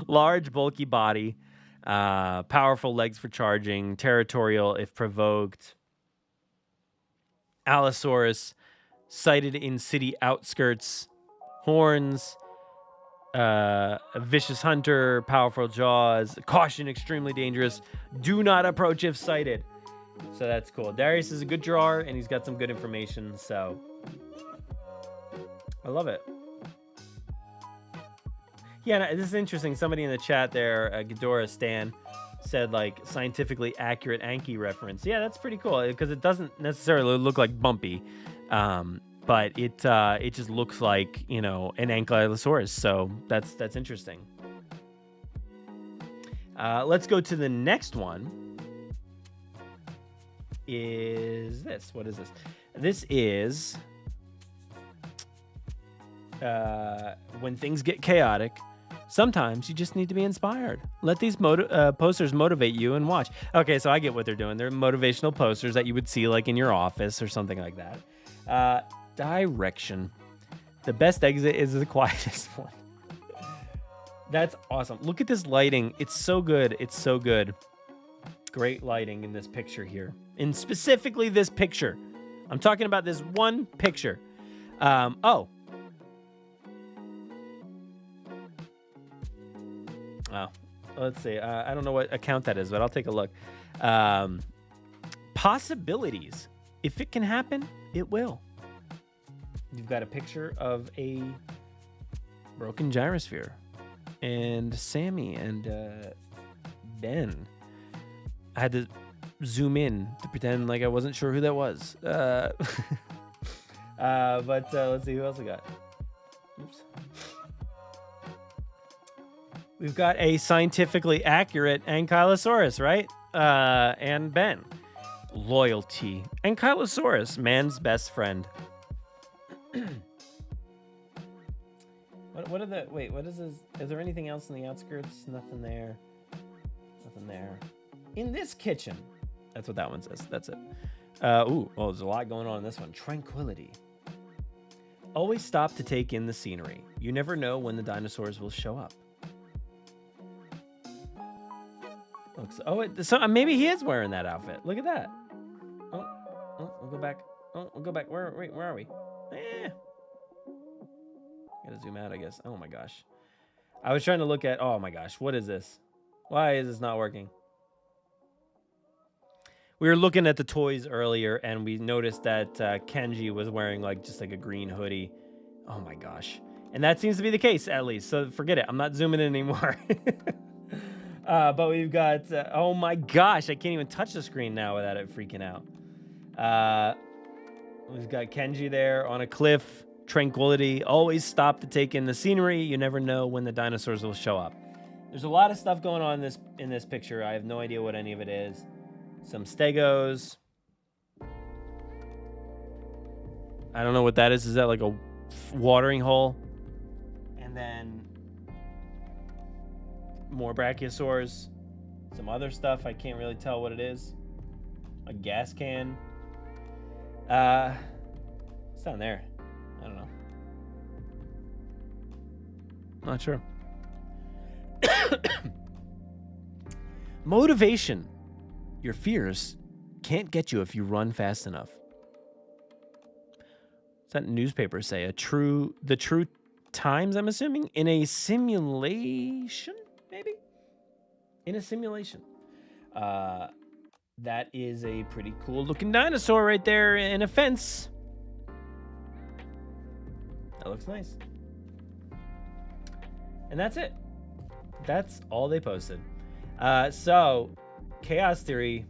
Large, bulky body. Powerful legs for charging. Territorial if provoked. Allosaurus. Sighted in city outskirts. Horns. A vicious hunter. Powerful jaws. Caution, extremely dangerous. Do not approach if sighted. So that's cool. Darius is a good drawer, and he's got some good information, so I love it. Yeah, this is interesting. Somebody in the chat there, Ghidorah Stan, said, like, scientifically accurate Anki reference. Yeah, that's pretty cool, because it doesn't necessarily look like Bumpy. but it just looks like, you know, an ankylosaurus. So that's interesting. Let's go to the next one. Is this? What is this? This is when things get chaotic. Sometimes you just need to be inspired. Let these posters motivate you and watch. Okay, so I get what they're doing. They're motivational posters that you would see like in your office or something like that. Direction. The best exit is the quietest one. That's awesome. Look at this lighting. It's so good. It's so good. Great lighting in this picture here. And specifically this picture. I'm talking about this one picture. Oh, let's see. I don't know what account that is, but I'll take a look. Possibilities. If it can happen, it will. You've got a picture of a broken gyrosphere. And Sammy and Ben. I had to zoom in to pretend like I wasn't sure who that was. But let's see who else we got. Oops. We've got a scientifically accurate ankylosaurus, right? And Ben. Loyalty. Ankylosaurus, man's best friend. What are the... Wait, what is this? Is there anything else in the outskirts? Nothing there. Nothing there. In this kitchen. That's what that one says. That's it. There's a lot going on in this one. Tranquility. Always stop to take in the scenery. You never know when the dinosaurs will show up. So maybe he is wearing that outfit. Look at that. We'll go back. We'll go back. Where are we? Gotta zoom out, I guess. Oh my gosh. I was trying to look at, oh my gosh, what is this? Why is this not working? We were looking at the toys earlier and we noticed that Kenji was wearing just like a green hoodie. Oh my gosh. And that seems to be the case, at least. So forget it. I'm not zooming in anymore. But we've got, oh my gosh, I can't even touch the screen now without it freaking out. We've got Kenji there on a cliff. Tranquility. Always stop to take in the scenery. You never know when the dinosaurs will show up. There's a lot of stuff going on in this picture. I have no idea what any of it is. Some stegos. I don't know what that is. Is that like a watering hole? And then more brachiosaurs. Some other stuff. I can't really tell what it is. A gas can. It's down there. I don't know. Not sure. Motivation. Your fears can't get you if you run fast enough. What's that newspaper say? The true times, I'm assuming? In a simulation, maybe? In a simulation. That is a pretty cool looking dinosaur right there in a fence. That looks nice. And that's it. That's all they posted. So, Chaos Theory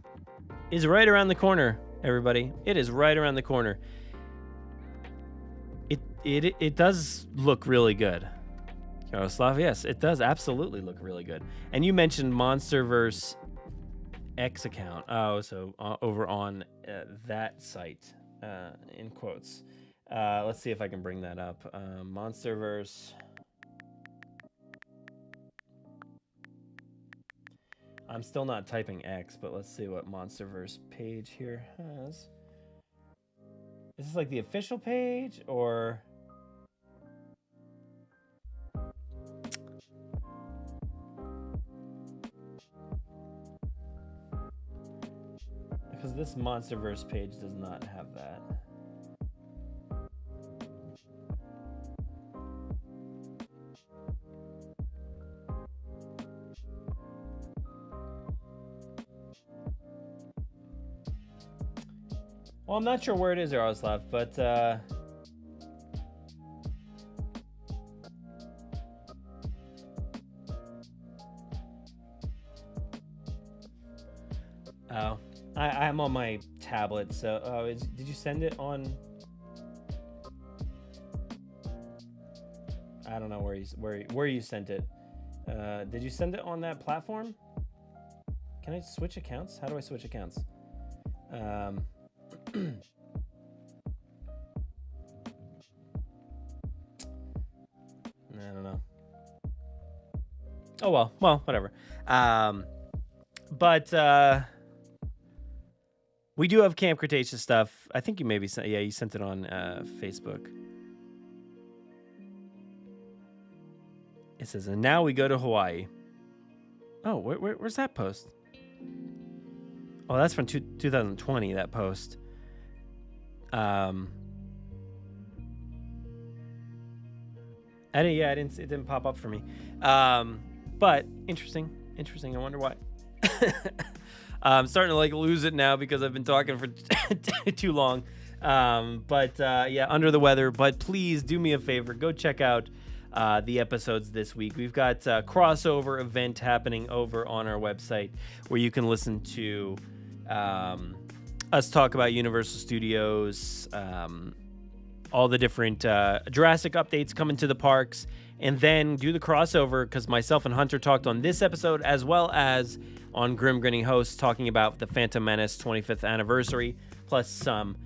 is right around the corner, everybody. It is right around the corner. It does look really good. Yaroslav, yes, it does absolutely look really good. And you mentioned MonsterVerse X account. Oh, so over on that site, in quotes. Let's see if I can bring that up. MonsterVerse. I'm still not typing X, but let's see what MonsterVerse page here has. Is this like the official page or? Because this MonsterVerse page does not have that. Well, I'm not sure where it is, Yaroslav, but I'm on my tablet, so did you send it on? I don't know where you sent it. Did you send it on that platform? Can I switch accounts? How do I switch accounts? I don't know. Oh well, whatever. But we do have Camp Cretaceous stuff. I think you maybe sent. Yeah, you sent it on Facebook. It says, and now we go to Hawaii. Oh, where's that post? Oh, that's from 2020. That post. It didn't pop up for me. But interesting. I wonder why. I'm starting to lose it now because I've been talking for too long. Under the weather. But please do me a favor. Go check out the episodes this week. We've got a crossover event happening over on our website where you can listen to us talk about Universal Studios, all the different Jurassic updates coming to the parks, and then do the crossover because myself and Hunter talked on this episode as well as on Grim Grinning Hosts talking about the Phantom Menace 25th anniversary, plus some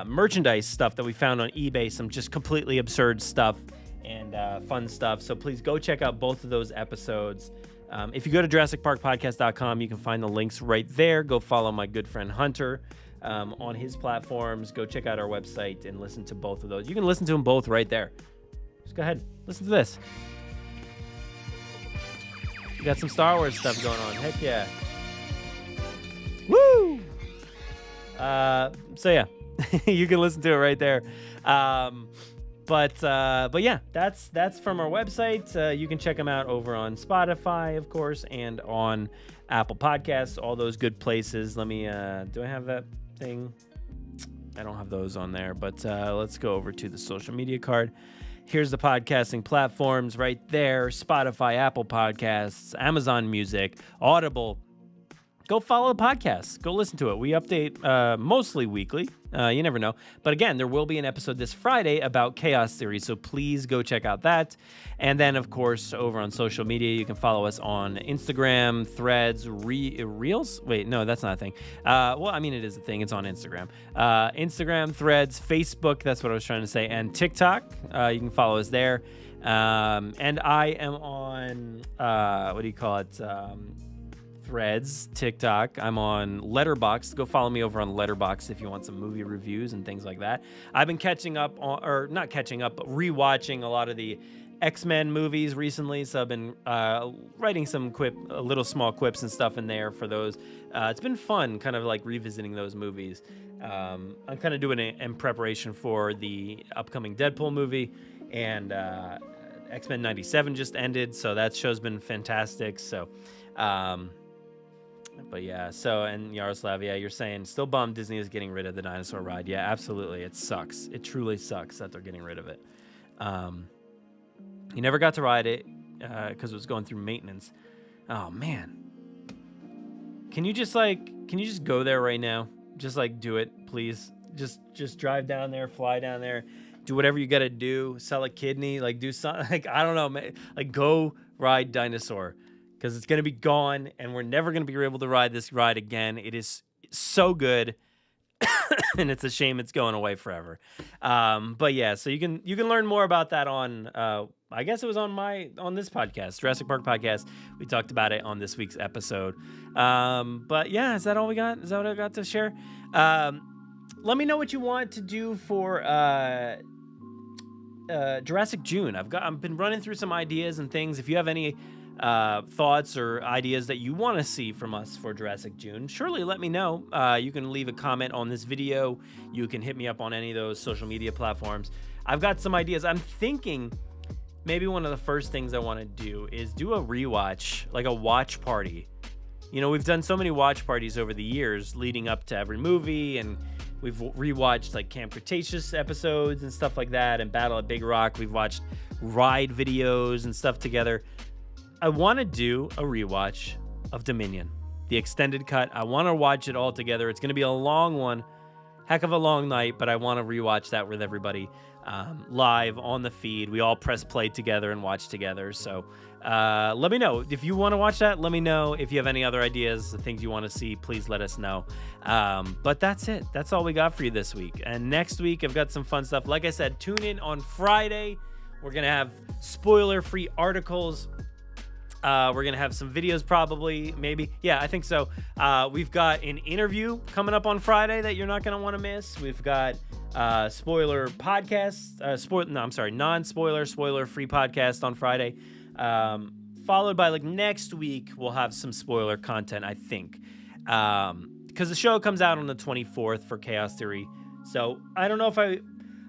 merchandise stuff that we found on eBay, some just completely absurd stuff and fun stuff. So please go check out both of those episodes. If you go to JurassicParkPodcast.com, you can find the links right there. Go follow my good friend Hunter on his platforms. Go check out our website and listen to both of those. You can listen to them both right there. Just go ahead. Listen to this. We got some Star Wars stuff going on. Heck yeah. Woo! So yeah, you can listen to it right there. But yeah, that's from our website. You can check them out over on Spotify, of course, and on Apple Podcasts, all those good places. Let me, do I have that thing? I don't have those on there, but let's go over to the social media card. Here's the podcasting platforms right there: Spotify, Apple Podcasts, Amazon Music, Audible. Go follow the podcast. Go listen to it. We update mostly weekly. You never know. But again, there will be an episode this Friday about Chaos Theory, so please go check out that. And then, of course, over on social media, you can follow us on Instagram, Threads, Reels? Wait, no, that's not a thing. It is a thing. It's on Instagram. Instagram, Threads, Facebook, that's what I was trying to say, and TikTok. You can follow us there. And I am on, Threads, TikTok. I'm on Letterboxd. Go follow me over on Letterboxd if you want some movie reviews and things like that. I've been rewatching a lot of the X-Men movies recently, so I've been writing some little small quips and stuff in there for those. It's been fun, kind of revisiting those movies. I'm kind of doing it in preparation for the upcoming Deadpool movie, and X-Men 97 just ended, so that show's been fantastic. So, but yeah, and Yaroslav, yeah, you're saying still bummed Disney is getting rid of the dinosaur ride. Yeah, absolutely. It sucks. It truly sucks that they're getting rid of it. You never got to ride it because it was going through maintenance. Oh man. Can you just go there right now? Just do it, please. Just drive down there, fly down there, do whatever you got to do, sell a kidney, do something, I don't know, man. Go ride dinosaur. Because it's going to be gone, and we're never going to be able to ride this ride again. It is so good, and it's a shame it's going away forever. But yeah, so you can learn more about that on, I guess it was on this podcast, Jurassic Park Podcast. We talked about it on this week's episode. But yeah, is that all we got? Is that what I got to share? Let me know what you want to do for Jurassic June. I've been running through some ideas and things. If you have any thoughts or ideas that you want to see from us for Jurassic June, surely let me know. You can leave a comment on this video. You can hit me up on any of those social media platforms. I've got some ideas. I'm thinking maybe one of the first things I want to do is do a rewatch, a watch party. You know, we've done so many watch parties over the years leading up to every movie, and we've rewatched Camp Cretaceous episodes and stuff like that, and Battle at Big Rock. We've watched ride videos and stuff together. I want to do a rewatch of Dominion, the extended cut. I want to watch it all together. It's going to be a long one, heck of a long night, but I want to rewatch that with everybody. live on the feed. We all press play together and watch together. So let me know if you want to watch that. Let me know if you have any other ideas, things you want to see. Please let us know. But that's it. That's all we got for you this week. And next week, I've got some fun stuff. Like I said, tune in on Friday. We're going to have spoiler-free articles. We're going to have some videos probably, maybe. Yeah, I think so. We've got an interview coming up on Friday that you're not going to want to miss. We've got spoiler podcast, non-spoiler, spoiler-free podcast on Friday. Followed by like next week, we'll have some spoiler content, I think. Because the show comes out on the 24th for Chaos Theory. So I don't know if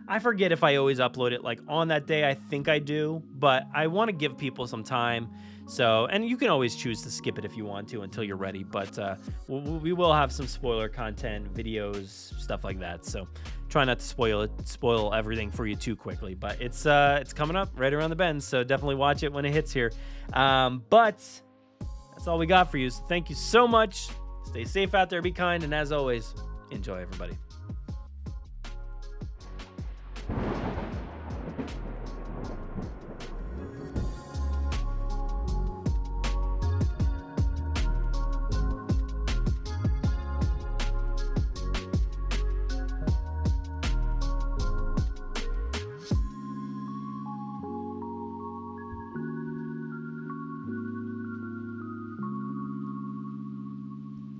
I forget if I always upload it like on that day. I think I do, but I want to give people some time. So, and you can always choose to skip it if you want to until you're ready. But we will have some spoiler content, videos, stuff like that. So try not to spoil everything for you too quickly. But it's coming up right around the bend. So definitely watch it when it hits here. But that's all we got for you. So thank you so much. Stay safe out there. Be kind. And as always, enjoy, everybody.